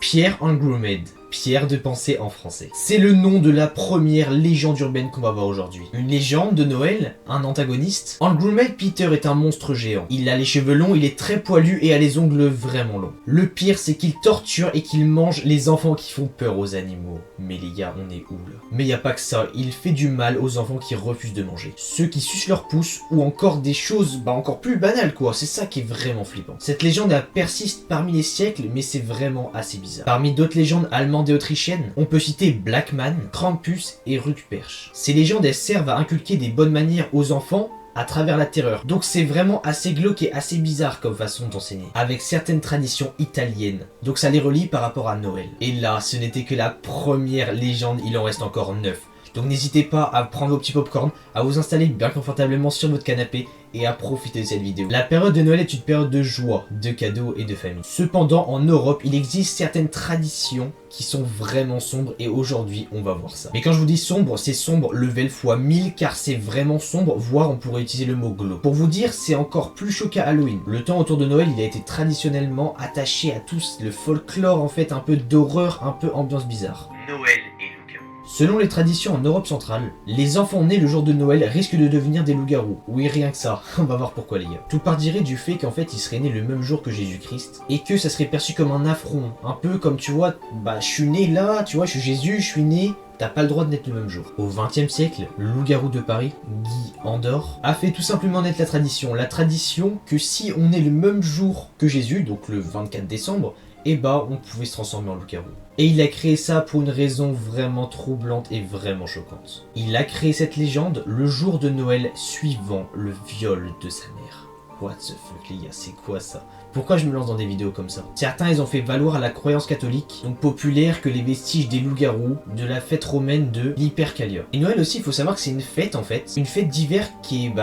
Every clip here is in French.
Pierre Angroumed, Pierre de Pensée en français. C'est le nom de la première légende urbaine qu'on va voir aujourd'hui. Une légende de Noël, un antagoniste. Angroumed Peter est un monstre géant. Il a les cheveux longs, il est très poilu et a les ongles vraiment longs. Le pire, c'est qu'il torture et qu'il mange les enfants qui font peur aux animaux. Mais les gars, on est où là? Mais y a pas que ça, il fait du mal aux enfants qui refusent de manger. Ceux qui sucent leur pouce ou encore des choses encore plus banales quoi, c'est ça qui est vraiment flippant. Cette légende elle persiste parmi les siècles mais c'est vraiment assez bizarre. Parmi d'autres légendes allemandes et autrichiennes, on peut citer Blackman, Krampus et Ruckpersch. Ces légendes elles servent à inculquer des bonnes manières aux enfants à travers la terreur. Donc c'est vraiment assez glauque et assez bizarre comme façon d'enseigner, avec certaines traditions italiennes. Donc ça les relie par rapport à Noël. Et là, ce n'était que la première légende, il en reste encore 9. Donc n'hésitez pas à prendre vos petits popcorn, à vous installer bien confortablement sur votre canapé et à profiter de cette vidéo. La période de Noël est une période de joie, de cadeaux et de famille. Cependant, en Europe, il existe certaines traditions qui sont vraiment sombres et aujourd'hui, on va voir ça. Mais quand je vous dis sombre, c'est sombre level x 1000 car c'est vraiment sombre, voire on pourrait utiliser le mot glauque. Pour vous dire, c'est encore plus chaud qu'à Halloween. Le temps autour de Noël, il a été traditionnellement attaché à tous le folklore en fait, un peu d'horreur, un peu ambiance bizarre. Noël et selon les traditions en Europe centrale, les enfants nés le jour de Noël risquent de devenir des loups-garous. Oui, rien que ça, on va voir pourquoi les gars. Tout partirait du fait qu'en fait ils seraient nés le même jour que Jésus-Christ et que ça serait perçu comme un affront. Un peu comme tu vois, je suis né là, tu vois, je suis Jésus, je suis né. T'as pas le droit de naître le même jour. Au XXe siècle, le loup-garou de Paris, Guy Andor, a fait tout simplement naître la tradition. La tradition que si on est le même jour que Jésus, donc le 24 décembre, on pouvait se transformer en loup-garou. Et il a créé ça pour une raison vraiment troublante et vraiment choquante. Il a créé cette légende le jour de Noël suivant le viol de sa mère. What the fuck les gars, c'est quoi ça? Pourquoi je me lance dans des vidéos comme ça? Certains ils ont fait valoir à la croyance catholique, donc populaire, que les vestiges des loups-garous de la fête romaine de l'Hypercalia. Et Noël aussi, il faut savoir que c'est une fête en fait, une fête d'hiver qui est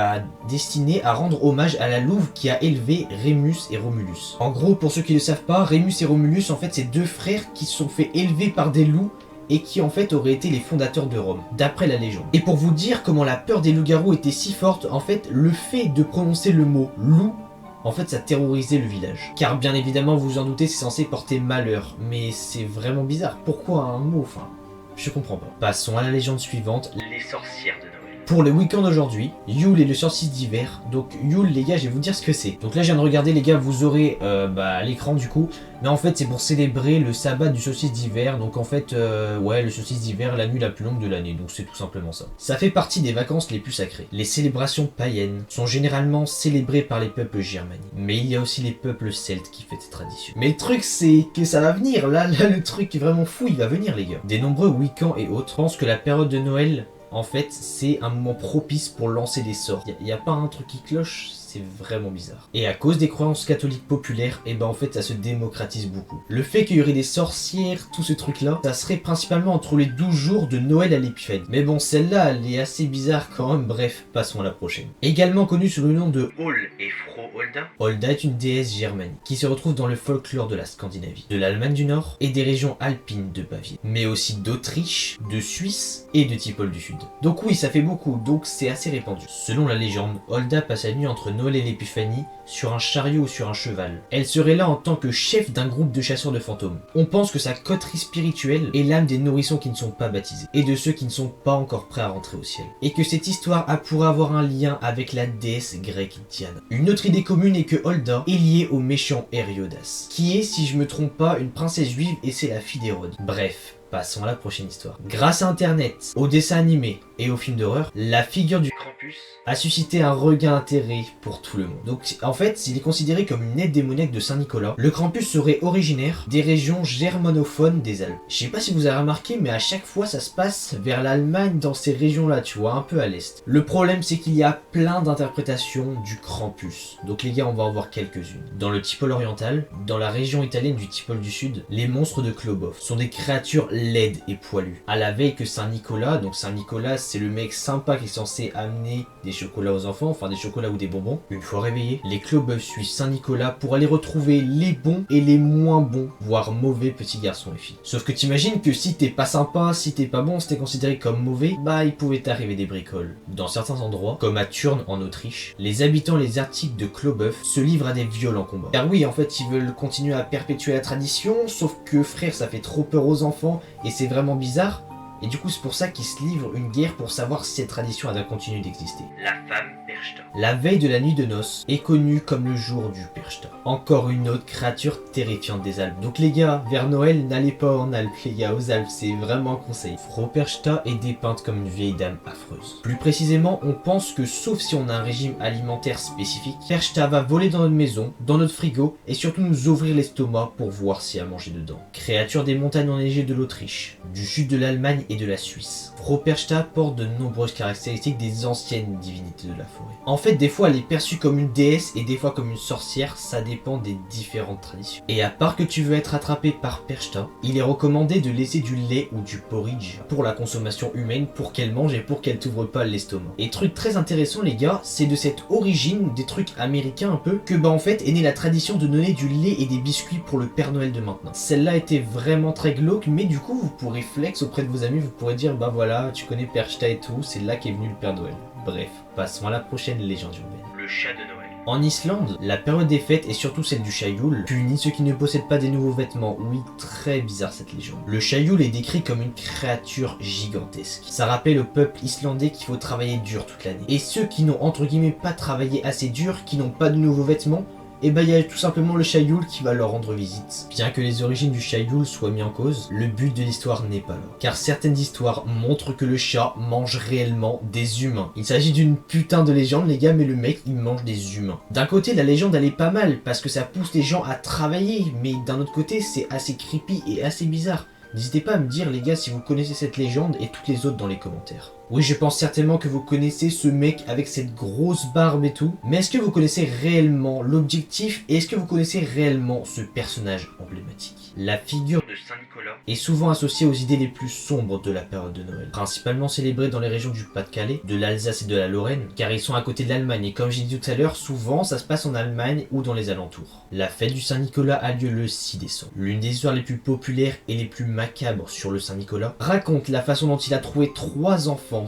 destinée à rendre hommage à la louve qui a élevé Rémus et Romulus. En gros, pour ceux qui ne le savent pas, Rémus et Romulus en fait c'est deux frères qui se sont fait élever par des loups et qui en fait auraient été les fondateurs de Rome, d'après la légende. Et pour vous dire comment la peur des loups-garous était si forte, en fait, le fait de prononcer le mot loup, en fait, ça terrorisait le village. Car bien évidemment, vous vous en doutez, c'est censé porter malheur. Mais c'est vraiment bizarre. Pourquoi un mot? Enfin, je comprends pas. Passons à la légende suivante, les sorcières de Noël. Pour le week-end d'aujourd'hui, Yule est le solstice d'hiver. Donc Yule, les gars, je vais vous dire ce que c'est. Donc là, je viens de regarder, les gars, vous aurez à l'écran du coup. Mais en fait, c'est pour célébrer le sabbat du solstice d'hiver. Donc en fait, le solstice d'hiver, la nuit la plus longue de l'année. Donc c'est tout simplement ça. Ça fait partie des vacances les plus sacrées. Les célébrations païennes sont généralement célébrées par les peuples germaniques. Mais il y a aussi les peuples celtes qui fêtent ces traditions. Mais le truc, c'est que ça va venir. Là, le truc est vraiment fou, il va venir, les gars. Des nombreux week-ends et autres pensent que la période de Noël, en fait, c'est un moment propice pour lancer des sorts. Il n'y a pas un truc qui cloche, c'est vraiment bizarre. Et à cause des croyances catholiques populaires, en fait, ça se démocratise beaucoup. Le fait qu'il y aurait des sorcières, tout ce truc-là, ça serait principalement entre les 12 jours de Noël à l'Épiphanie. Mais bon, celle-là, elle est assez bizarre quand même. Bref, passons à la prochaine. Également connue sous le nom de Hol et Fro Holda. Holda est une déesse germanique qui se retrouve dans le folklore de la Scandinavie, de l'Allemagne du Nord et des régions alpines de Bavière, mais aussi d'Autriche, de Suisse et de Tipol du Sud. Donc oui, ça fait beaucoup, donc c'est assez répandu. Selon la légende, Holda passe la nuit entre Noël et l'Épiphanie sur un chariot ou sur un cheval. Elle serait là en tant que chef d'un groupe de chasseurs de fantômes. On pense que sa coterie spirituelle est l'âme des nourrissons qui ne sont pas baptisés et de ceux qui ne sont pas encore prêts à rentrer au ciel. Et que cette histoire pourrait avoir un lien avec la déesse grecque Diana. Une autre idée commune est que Holda est liée au méchant Hériodas, qui est, si je me trompe pas, une princesse juive et c'est la fille d'Hérode. Bref. Passons à la prochaine histoire. Grâce à internet, aux dessins animés et aux films d'horreur, la figure du Krampus a suscité un regain d'intérêt pour tout le monde. Donc en fait, il est considéré comme une aide démoniaque de Saint-Nicolas. Le Krampus serait originaire des régions germanophones des Alpes. Je sais pas si vous avez remarqué, mais à chaque fois ça se passe vers l'Allemagne, dans ces régions-là, tu vois, un peu à l'est. Le problème, c'est qu'il y a plein d'interprétations du Krampus. Donc les gars, on va en voir quelques-unes. Dans le Tipol oriental, dans la région italienne du Tipol du Sud, les monstres de Klobov sont des créatures laides et poilues. À la veille que Saint-Nicolas, donc Saint-Nicolas c'est le mec sympa qui est censé amener des chocolats aux enfants, enfin des chocolats ou des bonbons. Une fois réveillés, les Clobeuf suivent Saint-Nicolas pour aller retrouver les bons et les moins bons, voire mauvais petits garçons et filles. Sauf que t'imagines que si t'es pas sympa, si t'es pas bon, si t'es considéré comme mauvais, bah il pouvait t'arriver des bricoles. Dans certains endroits, comme à Thurn en Autriche, les habitants et les articles de Clobeuf se livrent à des violents combats. Car oui, en fait, ils veulent continuer à perpétuer la tradition, sauf que frère, ça fait trop peur aux enfants et c'est vraiment bizarre. Et du coup, c'est pour ça qu'ils se livrent une guerre pour savoir si cette tradition a continué d'exister. La femme Perchta. La veille de la nuit de noces est connue comme le jour du Perchta. Encore une autre créature terrifiante des Alpes. Donc les gars, vers Noël, n'allez pas en Alpes, les gars, aux Alpes, c'est vraiment un conseil. Frau Perchta est dépeinte comme une vieille dame affreuse. Plus précisément, on pense que sauf si on a un régime alimentaire spécifique, Perchta va voler dans notre maison, dans notre frigo, et surtout nous ouvrir l'estomac pour voir s'il y a à manger dedans. Créature des montagnes enneigées de l'Autriche, du sud de l'Allemagne et de la Suisse. Frau Perchta porte de nombreuses caractéristiques des anciennes divinités de la forêt. En fait, des fois elle est perçue comme une déesse et des fois comme une sorcière, ça dépend des différentes traditions. Et à part que tu veux être attrapé par Perchta, il est recommandé de laisser du lait ou du porridge pour la consommation humaine pour qu'elle mange et pour qu'elle t'ouvre pas l'estomac. Et truc très intéressant les gars, c'est de cette origine des trucs américains un peu que bah en fait est née la tradition de donner du lait et des biscuits pour le Père Noël de maintenant. Celle-là était vraiment très glauque, mais du coup vous pourrez flex auprès de vos amis, vous pourrez dire bah voilà, tu connais Perchta et tout, c'est là qu'est venu le Père Noël. Bref, passons à la prochaine légende urbaine. Le chat de Noël. En Islande, la période des fêtes et surtout celle du chat Yule punit ceux qui ne possèdent pas des nouveaux vêtements. Oui, très bizarre cette légende. Le chat Yule est décrit comme une créature gigantesque. Ça rappelle au peuple islandais qu'il faut travailler dur toute l'année. Et ceux qui n'ont entre guillemets pas travaillé assez dur, qui n'ont pas de nouveaux vêtements, et bah il y a tout simplement le chat Yule qui va leur rendre visite. Bien que les origines du chat Yule soient mises en cause, le but de l'histoire n'est pas là. Car certaines histoires montrent que le chat mange réellement des humains. Il s'agit d'une putain de légende les gars, mais le mec il mange des humains. D'un côté la légende elle est pas mal parce que ça pousse les gens à travailler, mais d'un autre côté c'est assez creepy et assez bizarre. N'hésitez pas à me dire les gars si vous connaissez cette légende et toutes les autres dans les commentaires. Oui, je pense certainement que vous connaissez ce mec avec cette grosse barbe et tout, mais est-ce que vous connaissez réellement l'objectif et est-ce que vous connaissez réellement ce personnage emblématique? La figure de Saint-Nicolas est souvent associée aux idées les plus sombres de la période de Noël, principalement célébrée dans les régions du Pas-de-Calais, de l'Alsace et de la Lorraine, car ils sont à côté de l'Allemagne et comme j'ai dit tout à l'heure, souvent ça se passe en Allemagne ou dans les alentours. La fête du Saint-Nicolas a lieu le 6 décembre. L'une des histoires les plus populaires et les plus macabres sur le Saint-Nicolas raconte la façon dont il a trouvé trois enfants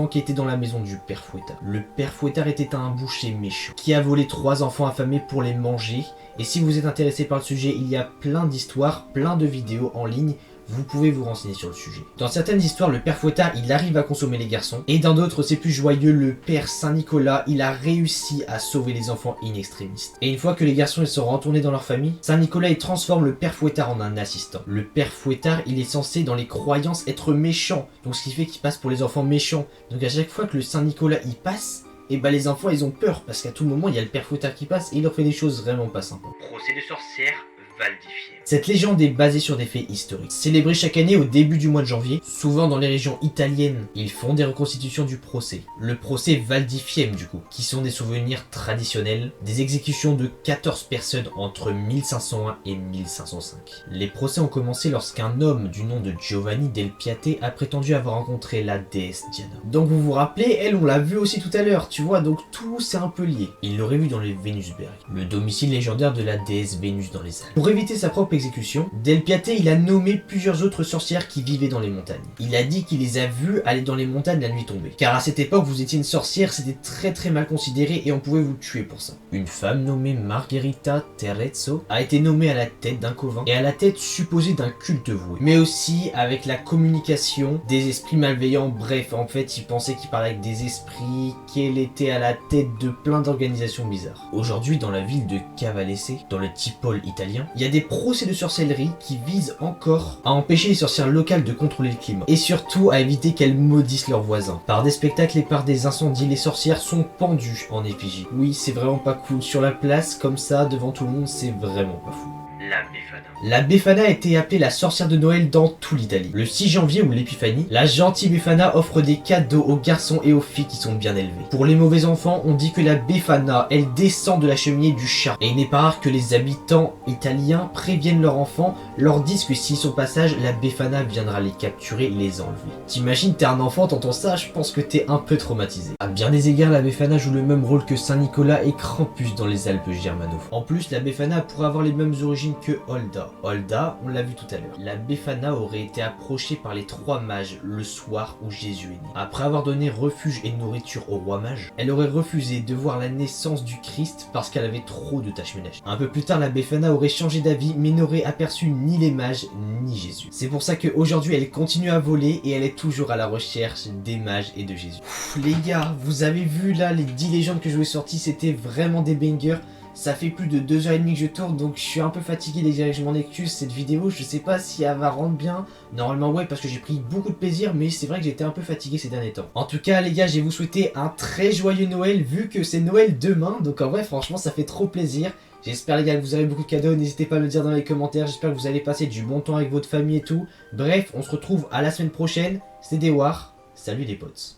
qui étaient dans la maison du Père Fouettard. Le Père Fouettard était un boucher méchant, qui a volé 3 enfants affamés pour les manger, et si vous êtes intéressé par le sujet, il y a plein d'histoires, plein de vidéos en ligne, vous pouvez vous renseigner sur le sujet. Dans certaines histoires, le Père Fouettard, il arrive à consommer les garçons, et dans d'autres, c'est plus joyeux, le Père Saint-Nicolas, il a réussi à sauver les enfants in extremis. Et une fois que les garçons ils sont retournés dans leur famille, Saint-Nicolas il transforme le Père Fouettard en un assistant. Le Père Fouettard, il est censé dans les croyances être méchant, donc ce qui fait qu'il passe pour les enfants méchants. Donc à chaque fois que le Saint-Nicolas il passe, et bah les enfants ils ont peur, parce qu'à tout moment il y a le Père Fouettard qui passe et il leur fait des choses vraiment pas sympas. Procès de sorcière valdifié. Cette légende est basée sur des faits historiques. Célébrée chaque année au début du mois de janvier, souvent dans les régions italiennes, ils font des reconstitutions du procès. Le procès Valdifiem du coup, qui sont des souvenirs traditionnels, des exécutions de 14 personnes entre 1501 et 1505. Les procès ont commencé lorsqu'un homme du nom de Giovanni del Piate a prétendu avoir rencontré la déesse Diana. Donc vous vous rappelez, elle on l'a vu aussi tout à l'heure, tu vois, donc tout c'est un peu lié. Il l'aurait vu dans les Vénusberg, le domicile légendaire de la déesse Vénus dans les Alpes. Pour éviter sa propre exécution, Del Piate il a nommé plusieurs autres sorcières qui vivaient dans les montagnes. Il a dit qu'il les a vues aller dans les montagnes la nuit tombée. Car à cette époque, vous étiez une sorcière, c'était très mal considéré et on pouvait vous tuer pour ça. Une femme nommée Margherita Terezzo a été nommée à la tête d'un coven et à la tête supposée d'un culte voué. Mais aussi avec la communication des esprits malveillants, bref, en fait, il pensait qu'il parlait avec des esprits, qu'elle était à la tête de plein d'organisations bizarres. Aujourd'hui, dans la ville de Cavalese, dans le Tipol italien, il y a des procès de sorcellerie qui visent encore à empêcher les sorcières locales de contrôler le climat et surtout à éviter qu'elles maudissent leurs voisins. Par des spectacles et par des incendies, les sorcières sont pendues en effigie. Oui, c'est vraiment pas cool. Sur la place, comme ça, devant tout le monde, c'est vraiment pas fou. La Befana. La Befana a été appelée la sorcière de Noël dans toute l'Italie. Le 6 janvier ou l'épiphanie, la gentille Befana offre des cadeaux aux garçons et aux filles qui sont bien élevés. Pour les mauvais enfants, on dit que la Befana, elle descend de la cheminée du chat. Et il n'est pas rare que les habitants italiens préviennent leurs enfants, leur disent que s'ils sont passage, la Befana viendra les capturer, les enlever. T'imagines, t'es un enfant, t'entends ça, je pense que t'es un peu traumatisé. À bien des égards, la Befana joue le même rôle que Saint-Nicolas et Krampus dans les Alpes germanophones. En plus, la Befana pourrait avoir les mêmes origines que Holda. Holda, on l'a vu tout à l'heure. La Befana aurait été approchée par les 3 mages le soir où Jésus est né. Après avoir donné refuge et nourriture au roi mage, elle aurait refusé de voir la naissance du Christ parce qu'elle avait trop de tâches ménagères. Un peu plus tard, la Befana aurait changé d'avis mais n'aurait aperçu ni les mages ni Jésus. C'est pour ça qu'aujourd'hui elle continue à voler et elle est toujours à la recherche des mages et de Jésus. Les gars, vous avez vu là les 10 légendes que je vous ai sorties, c'était vraiment des bangers. Ça fait plus de 2h30 que je tourne, donc je suis un peu fatigué les gars, je m'en excuse. Cette vidéo, je sais pas si elle va rendre bien. Normalement ouais, parce que j'ai pris beaucoup de plaisir, mais c'est vrai que j'étais un peu fatigué ces derniers temps. En tout cas les gars, je vais vous souhaiter un très joyeux Noël, vu que c'est Noël demain. Donc en vrai franchement ça fait trop plaisir. J'espère les gars que vous avez beaucoup de cadeaux, n'hésitez pas à me le dire dans les commentaires. J'espère que vous allez passer du bon temps avec votre famille et tout. Bref, on se retrouve à la semaine prochaine. C'était Dewar, salut les potes.